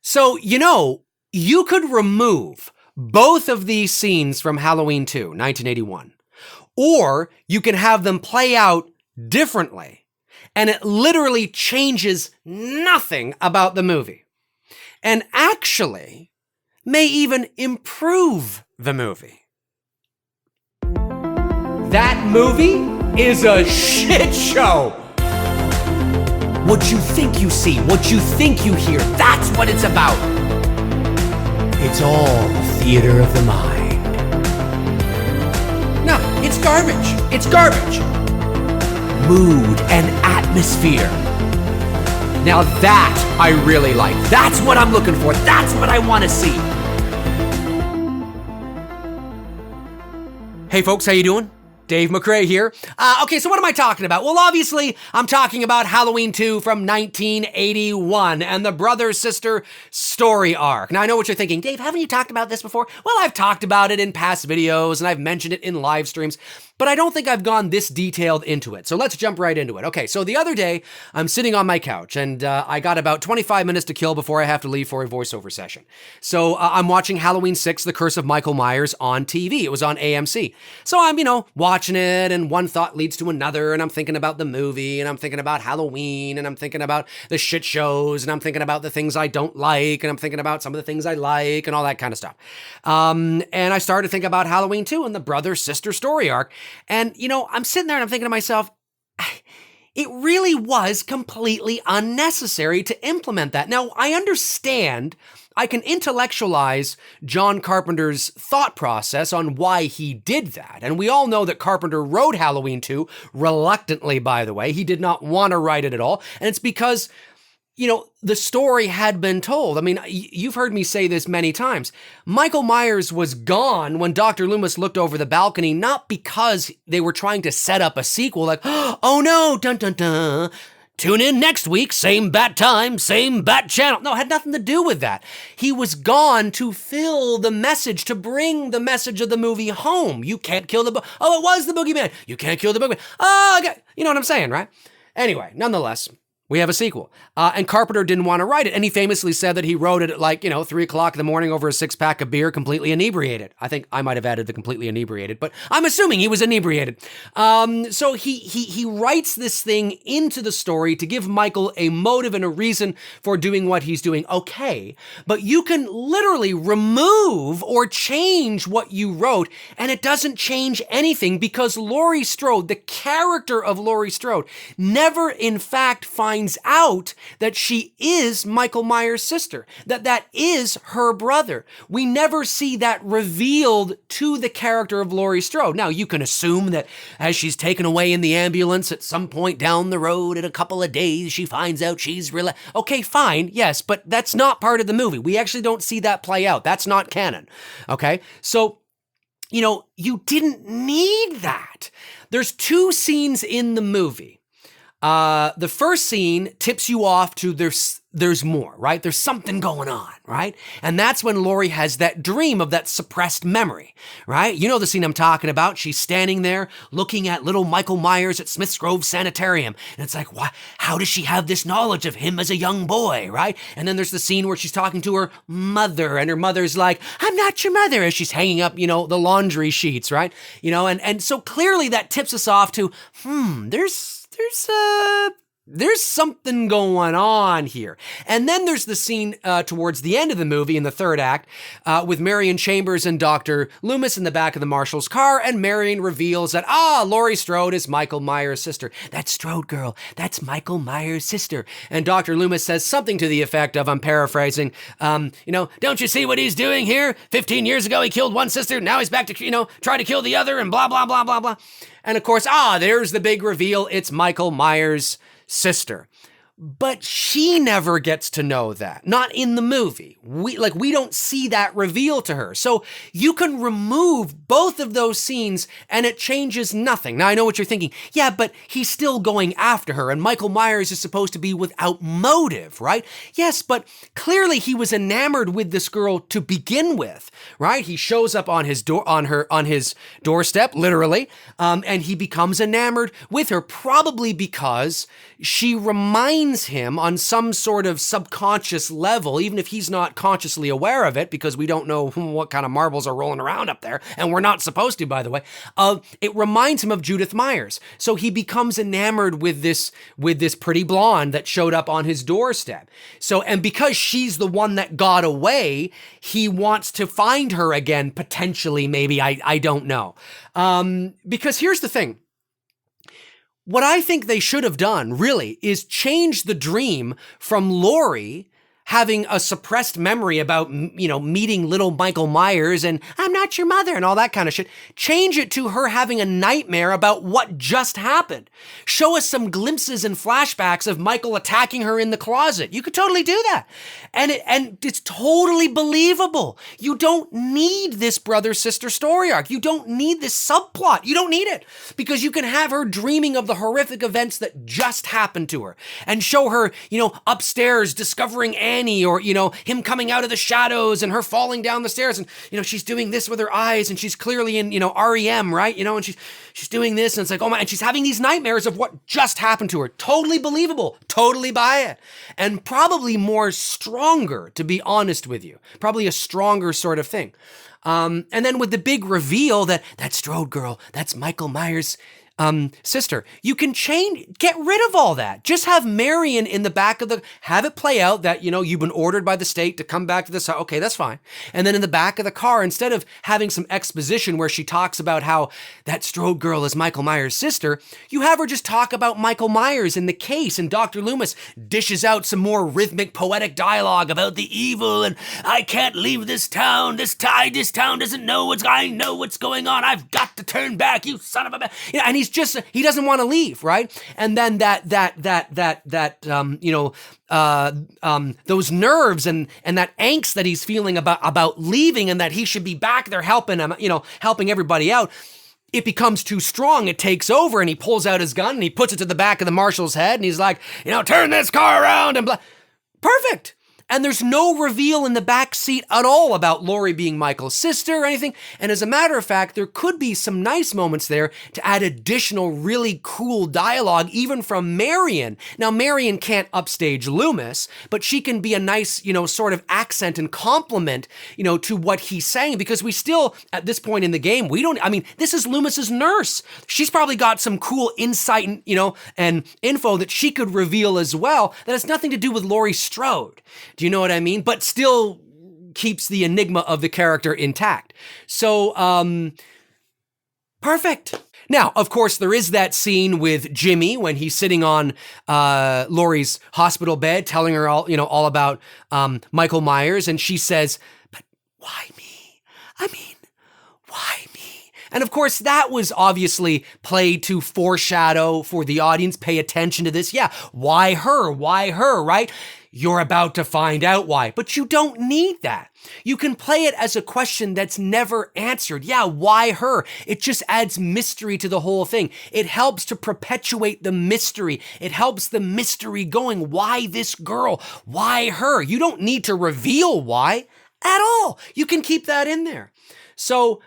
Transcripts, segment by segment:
So, you could remove both of these scenes from Halloween 2, 1981, or you can have them play out differently, and it literally changes nothing about the movie, and actually may even improve the movie. That movie is a shit show. What you think you see, what you think you hear, that's what it's about. It's all theater of the mind. No, it's garbage. It's garbage. Mood and atmosphere. Now that I really like. That's what I'm looking for. That's what I want to see. Hey folks, how you doing? Dave McRae here. Okay, so what am I talking about? Well, obviously, I'm talking about Halloween 2 from 1981 and the brother-sister story arc. Now, I know what you're thinking. Dave, haven't you talked about this before? Well, I've talked about it in past videos, and I've mentioned it in live streams, but I don't think I've gone this detailed into it. So let's jump right into it. Okay, so the other day, I'm sitting on my couch, and I got about 25 minutes to kill before I have to leave for a voiceover session. So I'm watching Halloween 6, The Curse of Michael Myers on TV. It was on AMC. So I'm, watching it, and one thought leads to another, and I'm thinking about the movie, and I'm thinking about Halloween, and I'm thinking about the shit shows, and I'm thinking about the things I don't like, and I'm thinking about some of the things I like, and all that kind of stuff. And I started to think about Halloween 2 and the brother-sister story arc. And, I'm sitting there and I'm thinking to myself, it really was completely unnecessary to implement that. Now, I understand, I can intellectualize John Carpenter's thought process on why he did that. And we all know that Carpenter wrote Halloween 2 reluctantly, by the way. He did not want to write it at all. And it's because the story had been told. I mean, you've heard me say this many times. Michael Myers was gone when Dr. Loomis looked over the balcony, not because they were trying to set up a sequel like, oh no, dun dun dun. Tune in next week, same bat time, same bat channel. No, it had nothing to do with that. He was gone to fill the message, to bring the message of the movie home. You can't kill the oh, it was the boogeyman. You can't kill the boogeyman. Oh, okay. You know what I'm saying, right? Anyway, nonetheless, we have a sequel. And Carpenter didn't want to write it. And he famously said that he wrote it at 3 o'clock in the morning over a 6-pack of beer, completely inebriated. I think I might have added the completely inebriated, but I'm assuming he was inebriated. So he writes this thing into the story to give Michael a motive and a reason for doing what he's doing. Okay, but you can literally remove or change what you wrote, and it doesn't change anything because Laurie Strode, the character of Laurie Strode, never in fact finds out that she is Michael Myers' sister, that is her brother. We never see that revealed to the character of Laurie Strode. Now, you can assume that as she's taken away in the ambulance at some point down the road in a couple of days, she finds out she's okay, fine, yes, but that's not part of the movie. We actually don't see that play out. That's not canon, okay? So, you didn't need that. There's 2 scenes in the movie. The first scene tips you off to there's more, right? There's something going on, right? And that's when Laurie has that dream of that suppressed memory, right? You know the scene I'm talking about. She's standing there looking at little Michael Myers at Smith's Grove Sanitarium. And it's like, how does she have this knowledge of him as a young boy, right? And then there's the scene where she's talking to her mother, and her mother's like, I'm not your mother, as she's hanging up, the laundry sheets, right? And so clearly that tips us off to, there's something going on here. And then there's the scene towards the end of the movie in the third act with Marion Chambers and Dr. Loomis in the back of the marshal's car, and Marion reveals that, Laurie Strode is Michael Myers' sister. That Strode girl, that's Michael Myers' sister. And Dr. Loomis says something to the effect of, I'm paraphrasing, don't you see what he's doing here? 15 years ago he killed one sister, now he's back to, try to kill the other, and blah, blah, blah, blah, blah. And of course, there's the big reveal. It's Michael Myers' sister. But she never gets to know that. Not in the movie. We don't see that reveal to her. So you can remove both of those scenes and it changes nothing. Now I know what you're thinking. Yeah, but he's still going after her and Michael Myers is supposed to be without motive, right? Yes, but clearly he was enamored with this girl to begin with, right? He shows up on his doorstep, literally, and he becomes enamored with her, probably because she reminds reminds him on some sort of subconscious level, even if he's not consciously aware of it, because we don't know what kind of marbles are rolling around up there, and we're not supposed to, by the way, it reminds him of Judith Myers. So he becomes enamored with this pretty blonde that showed up on his doorstep. So, and because she's the one that got away, he wants to find her again, potentially, maybe, I don't know. Because here's the thing. What I think they should have done, really, is change the dream from Laurie having a suppressed memory about, meeting little Michael Myers and I'm not your mother and all that kind of shit. Change it to her having a nightmare about what just happened. Show us some glimpses and flashbacks of Michael attacking her in the closet. You could totally do that. And it's totally believable. You don't need this brother-sister story arc. You don't need this subplot. You don't need it because you can have her dreaming of the horrific events that just happened to her and show her, upstairs discovering Annie or, him coming out of the shadows and her falling down the stairs and, she's doing this with her eyes and she's clearly in, REM, right? And she's doing this and it's like, oh my, and she's having these nightmares of what just happened to her. Totally believable. Totally buy it. And probably more stronger, to be honest with you. Probably a stronger sort of thing. And then with the big reveal that Strode girl, that's Michael Myers' sister, you can get rid of all that. Just have Marion in the back of have it play out that, you've been ordered by the state to come back to this house. Okay, that's fine. And then in the back of the car, instead of having some exposition where she talks about how that Strode girl is Michael Myers' sister, you have her just talk about Michael Myers in the case, and Dr. Loomis dishes out some more rhythmic, poetic dialogue about the evil, and I can't leave this town. This town doesn't know I know what's going on. I've got to turn back, you son of a... And he doesn't want to leave, right? And then those nerves and that angst that he's feeling about leaving and that he should be back there helping him, helping everybody out. It becomes too strong. It takes over and he pulls out his gun and he puts it to the back of the marshal's head and he's like, turn this car around and blah. Perfect. And there's no reveal in the back seat at all about Laurie being Michael's sister or anything. And as a matter of fact, there could be some nice moments there to add additional really cool dialogue, even from Marion. Now, Marion can't upstage Loomis, but she can be a nice, sort of accent and compliment, to what he's saying, because we still, at this point in the game, this is Loomis's nurse. She's probably got some cool insight, and info that she could reveal as well that has nothing to do with Laurie Strode. Do you know what I mean? But still keeps the enigma of the character intact. So, perfect. Now, of course, there is that scene with Jimmy when he's sitting on Laurie's hospital bed, telling her all about Michael Myers, and she says, "But why me? Why me?" And of course, that was obviously played to foreshadow for the audience. Pay attention to this. Yeah, why her? Why her? Right? You're about to find out why, but you don't need that. You can play it as a question that's never answered. Yeah, why her? It just adds mystery to the whole thing. It helps to perpetuate the mystery. It helps the mystery going. Why this girl? Why her? You don't need to reveal why at all. You can keep that in there. So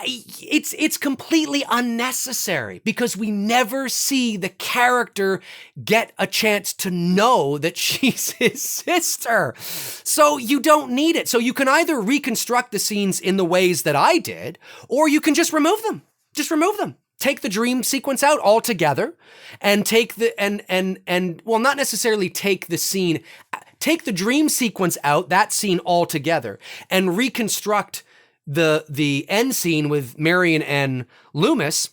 it's completely unnecessary because we never see the character get a chance to know that she's his sister. So you don't need it. So you can either reconstruct the scenes in the ways that I did, or you can just remove them. Just remove them. Take the dream sequence out altogether and take not necessarily take the scene, take the dream sequence out, that scene altogether, and reconstruct the end scene with Marion and Loomis,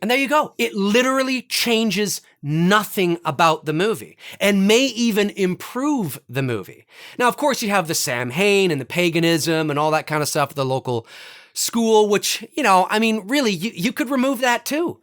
and there you go. It literally changes nothing about the movie and may even improve the movie. Now, of course, you have the Sam Hain and the paganism and all that kind of stuff, the local school, which, really, you could remove that too.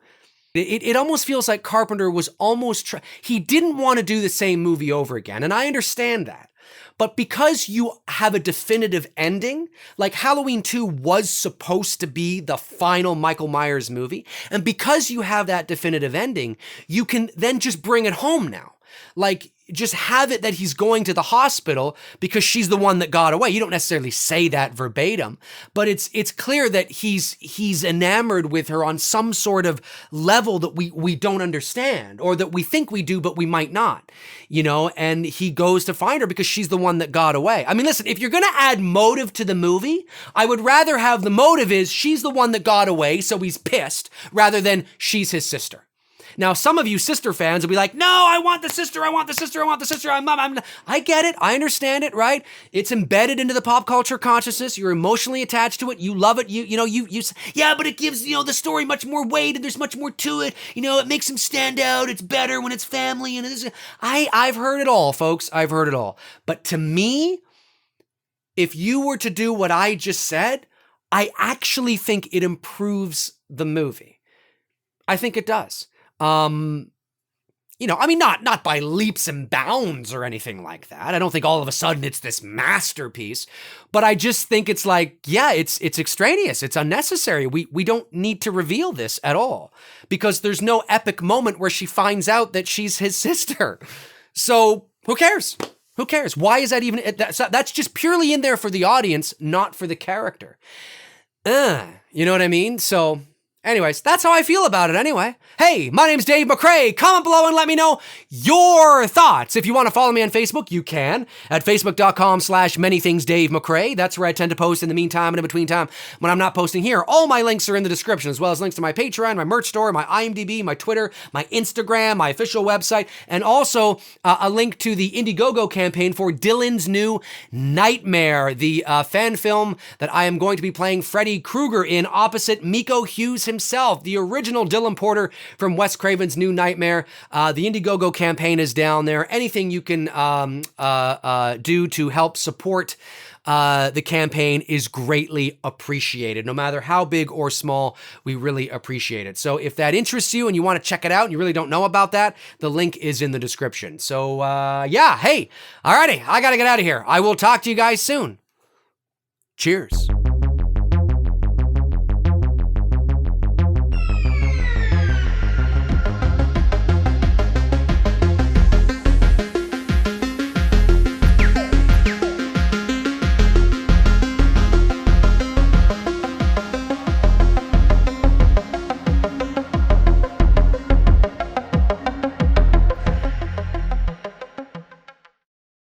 It almost feels like Carpenter was almost, he didn't want to do the same movie over again, and I understand that. But because you have a definitive ending, like Halloween 2 was supposed to be the final Michael Myers movie, and because you have that definitive ending, you can then just bring it home now. Like, just have it that he's going to the hospital because she's the one that got away. You don't necessarily say that verbatim, but it's clear that he's enamored with her on some sort of level that we don't understand, or that we think we do, but we might not, and he goes to find her because she's the one that got away. I mean, listen, if you're going to add motive to the movie, I would rather have the motive is she's the one that got away, so he's pissed, rather than she's his sister. Now, some of you sister fans will be like, no, I want the sister, I want the sister, I want the sister. I get it. I understand it, right? It's embedded into the pop culture consciousness. You're emotionally attached to it. You love it. You yeah, but it gives, the story much more weight, and there's much more to it. It makes him stand out. It's better when it's family. And I've heard it all, folks. I've heard it all. But to me, if you were to do what I just said, I actually think it improves the movie. I think it does. Not by leaps and bounds or anything like that. I don't think all of a sudden it's this masterpiece, but I just think it's like, yeah, it's extraneous. It's unnecessary. We don't need to reveal this at all because there's no epic moment where she finds out that she's his sister. So who cares? Who cares? Why is that even, that's just purely in there for the audience, not for the character. You know what I mean? So anyways, that's how I feel about it anyway. Hey, my name's Dave McRae. Comment below and let me know your thoughts. If you want to follow me on Facebook, you can at facebook.com/manythingsdavemcrae. That's where I tend to post in the meantime and in between time when I'm not posting here. All my links are in the description, as well as links to my Patreon, my merch store, my IMDb, my Twitter, my Instagram, my official website, and also a link to the Indiegogo campaign for Dylan's new Nightmare, the fan film that I am going to be playing Freddy Krueger in opposite Miko Hughes himself, the original Dylan Porter from Wes Craven's New Nightmare. The Indiegogo campaign is down there. Anything you can do to help support the campaign is greatly appreciated. No matter how big or small, we really appreciate it. So if that interests you and you want to check it out and you really don't know about that, the link is in the description. So yeah, hey, alrighty, I gotta get out of here. I will talk to you guys soon. Cheers.